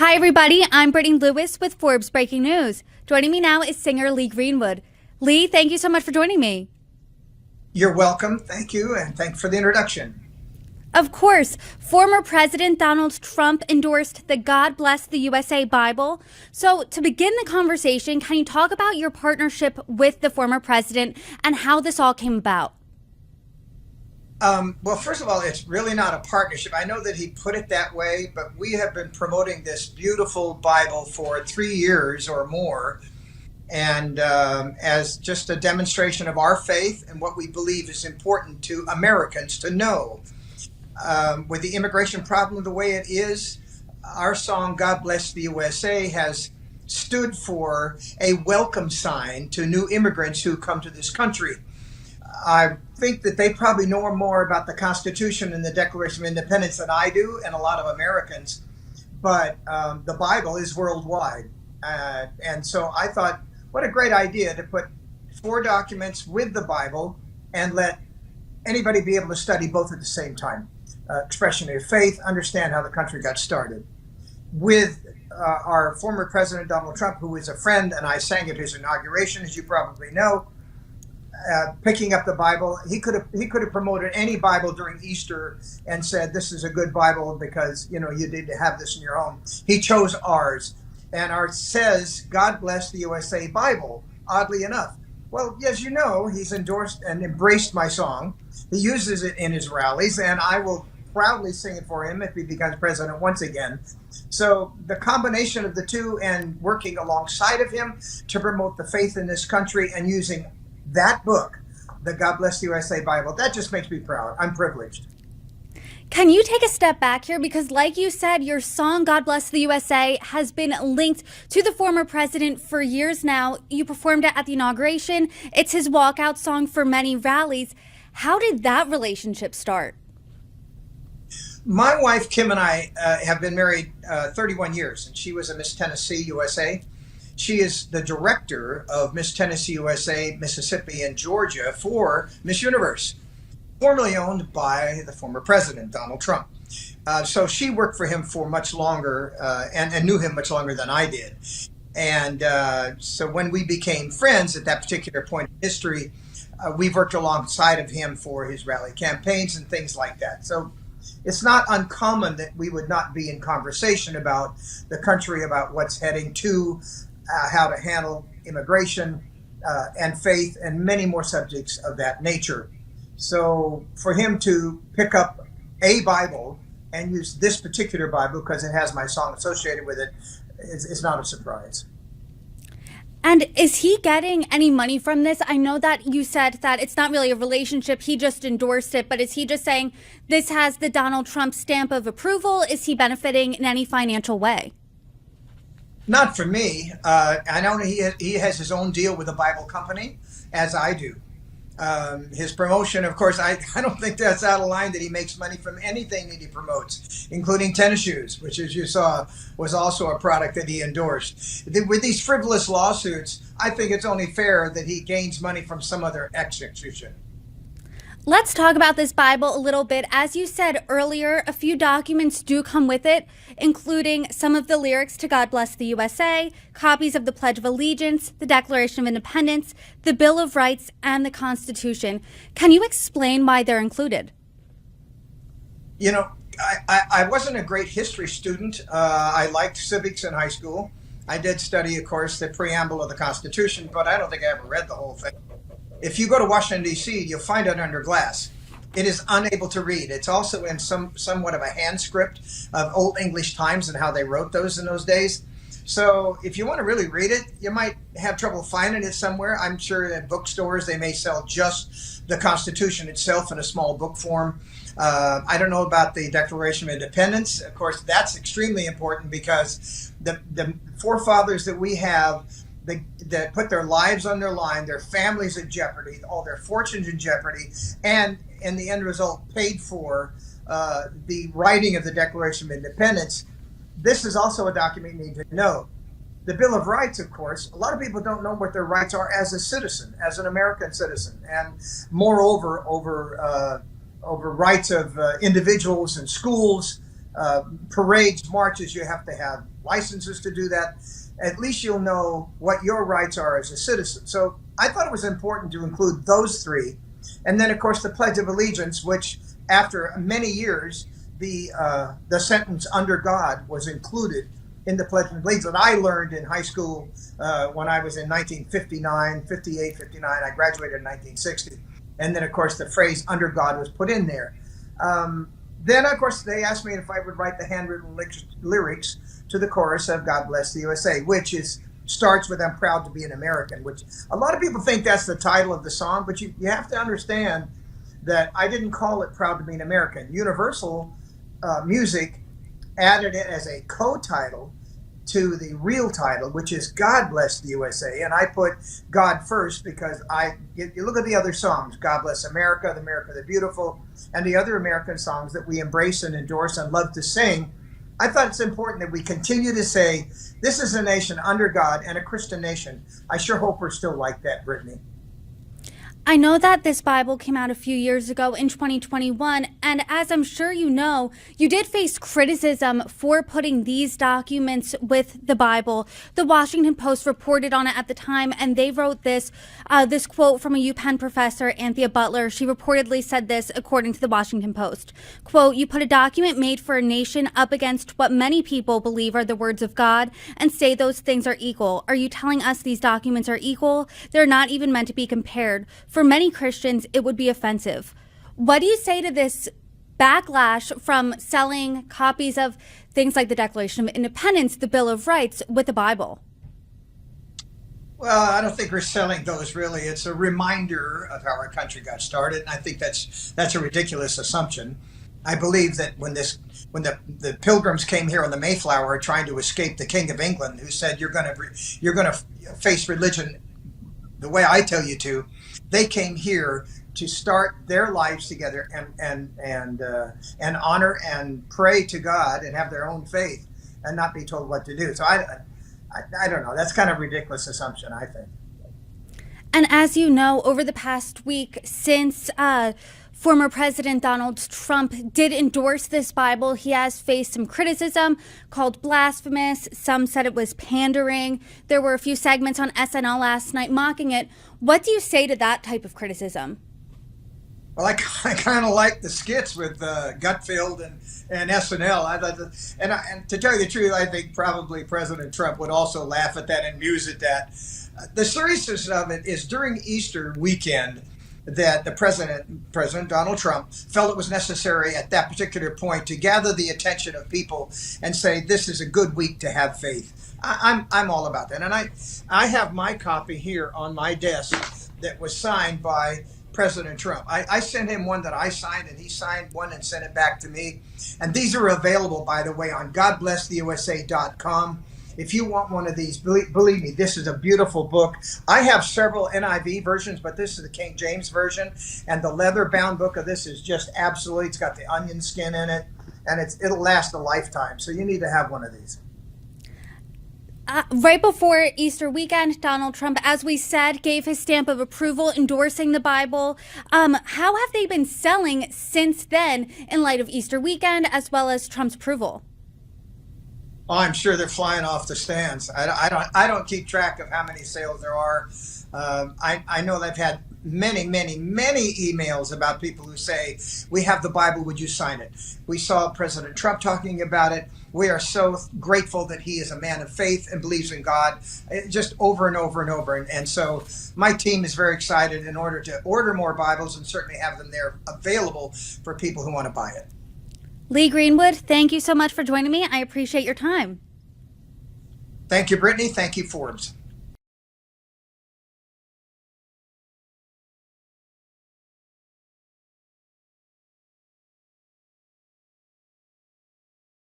Hi, everybody. I'm Brittany Lewis with Forbes Breaking News. Joining me now is singer Lee Greenwood. Lee, thank you so much for joining me. You're welcome. Thank you. And thank you for the introduction. Of course, former President Donald Trump endorsed the God Bless the USA Bible. So to begin the conversation, can you talk about your partnership with the former president and how this all came about? Well, first of all, it's really not a partnership. I know that he put it that way, but we have been promoting this beautiful Bible for 3 years or more. And as just a demonstration of our faith and what we believe is important to Americans to know. With the immigration problem the way it is, our song, God Bless the USA, has stood for a welcome sign to new immigrants who come to this country. I think that they probably know more about the Constitution and the Declaration of Independence than I do, and a lot of Americans. But the Bible is worldwide. And so I thought, what a great idea to put 4 documents with the Bible and let anybody be able to study both at the same time. Expression of faith, understand how the country got started. With our former President Donald Trump, who is a friend, and I sang at his inauguration, as you probably know, picking up the Bible. He could have promoted any Bible during Easter and said, this is a good Bible because, you need to have this in your home. He chose ours. And ours says, God Bless the USA Bible, oddly enough. Well, as you know, he's endorsed and embraced my song. He uses it in his rallies, and I will proudly sing it for him if he becomes president once again. So the combination of the two and working alongside of him to promote the faith in this country and using that book, the God Bless the USA Bible, that just makes me proud. I'm privileged. Can you take a step back here? Because like you said, your song, God Bless the USA, has been linked to the former president for years now. You performed it at the inauguration. It's his walkout song for many rallies. How did that relationship start? My wife, Kim, and I have been married 31 years, and she was a Miss Tennessee USA. She is the director of Miss Tennessee USA, Mississippi, and Georgia for Miss Universe, formerly owned by the former president, Donald Trump. So she worked for him for much longer and knew him much longer than I did. And so when we became friends at that particular point in history, we worked alongside of him for his rally campaigns and things like that. So it's not uncommon that we would not be in conversation about the country, about what's heading to, how to handle immigration and faith and many more subjects of that nature. So for him to pick up a Bible and use this particular Bible because it has my song associated with it is not a surprise. And is he getting any money from this? I know that you said that it's not really a relationship. He just endorsed it. But is he just saying this has the Donald Trump stamp of approval? Is he benefiting in any financial way? Not for me. I know he has his own deal with a Bible company, as I do. His promotion, of course, I don't think that's out of line that he makes money from anything that he promotes, including tennis shoes, which, as you saw, was also a product that he endorsed. With these frivolous lawsuits, I think it's only fair that he gains money from some other execution. Let's talk about this Bible a little bit. As you said earlier, a few documents do come with it, including some of the lyrics to God Bless the USA, copies of the Pledge of Allegiance, the Declaration of Independence, the Bill of Rights, and the Constitution. Can you explain why they're included? You know, I wasn't a great history student. I liked civics in high school. I did study, of course, the preamble of the Constitution, but I don't think I ever read the whole thing. If you go to Washington, D.C., you'll find it under glass. It is unable to read. It's also in somewhat of a hand script of Old English times and how they wrote those in those days. So if you want to really read it, you might have trouble finding it somewhere. I'm sure at bookstores they may sell just the Constitution itself in a small book form. I don't know about the Declaration of Independence. Of course, that's extremely important because the forefathers that we have that put their lives on their line, their families in jeopardy, all their fortunes in jeopardy, and in the end result paid for the writing of the Declaration of Independence. This is also a document you need to know. The Bill of Rights, of course, a lot of people don't know what their rights are as a citizen, as an American citizen, and moreover, over rights of individuals and schools, parades, marches, you have to have licenses to do that. At least you'll know what your rights are as a citizen. So I thought it was important to include those three. And then, of course, the Pledge of Allegiance, which after many years, the sentence "under God" was included in the Pledge of Allegiance that I learned in high school when I was in 1959, 58, 59. I graduated in 1960. And then, of course, the phrase "under God" was put in there. Then, of course, they asked me if I would write the handwritten lyrics to the chorus of "God Bless the USA," which starts with "I'm proud to be an American," which a lot of people think that's the title of the song, but you have to understand that I didn't call it "Proud to be an American." Universal Music added it as a co-title to the real title, which is "God Bless the USA," and I put God first because you look at the other songs, "God Bless America," "America the Beautiful," and the other American songs that we embrace and endorse and love to sing. I thought it's important that we continue to say, this is a nation under God and a Christian nation. I sure hope we're still like that, Brittany. I know that this Bible came out a few years ago in 2021, and as I'm sure you know, you did face criticism for putting these documents with the Bible. The Washington Post reported on it at the time, and they wrote this quote from a UPenn professor, Anthea Butler. She reportedly said this, according to the Washington Post. Quote, "You put a document made for a nation up against what many people believe are the words of God and say those things are equal. Are you telling us these documents are equal? They're not even meant to be compared. For many Christians, it would be offensive." What do you say to this backlash from selling copies of things like the Declaration of Independence, the Bill of Rights, with the Bible? Well, I don't think we're selling those really. It's a reminder of how our country got started, and I think that's a ridiculous assumption. I believe that when the Pilgrims came here on the Mayflower trying to escape the King of England, who said you're going to face religion the way I tell you to, they came here to start their lives together and honor and pray to God and have their own faith and not be told what to do. So I don't know. That's kind of a ridiculous assumption, I think. And as you know, over the past week, since former President Donald Trump did endorse this Bible, he has faced some criticism, called blasphemous. Some said it was pandering. There were a few segments on SNL last night mocking it. What do you say to that type of criticism? Well, I kind of like the skits with Gutfeld and SNL. And to tell you the truth, I think probably President Trump would also laugh at that and muse at that. The seriousness of it is during Easter weekend that the President Donald Trump, felt it was necessary at that particular point to gather the attention of people and say, this is a good week to have faith. I'm all about that. And I have my copy here on my desk that was signed by President Trump. I sent him one that I signed, and he signed one and sent it back to me. And these are available, by the way, on godblesstheusa.com. If you want one of these, believe me, this is a beautiful book. I have several NIV versions, but this is the King James Version. And the leather-bound book of this is just absolutely, it's got the onion skin in it, and it'll last a lifetime. So you need to have one of these. Right before Easter weekend, Donald Trump, as we said, gave his stamp of approval endorsing the Bible. How have they been selling since then in light of Easter weekend as well as Trump's approval? Oh, I'm sure they're flying off the stands. I don't keep track of how many sales there are. I know they've had many emails about people who say, we have the Bible, would you sign it? We saw President Trump talking about it. We are so grateful that he is a man of faith and believes in God, just over and over and over. And so my team is very excited in order to order more Bibles and certainly have them there available for people who want to buy it. Lee Greenwood, thank you so much for joining me. I appreciate your time. Thank you, Brittany. Thank you, Forbes.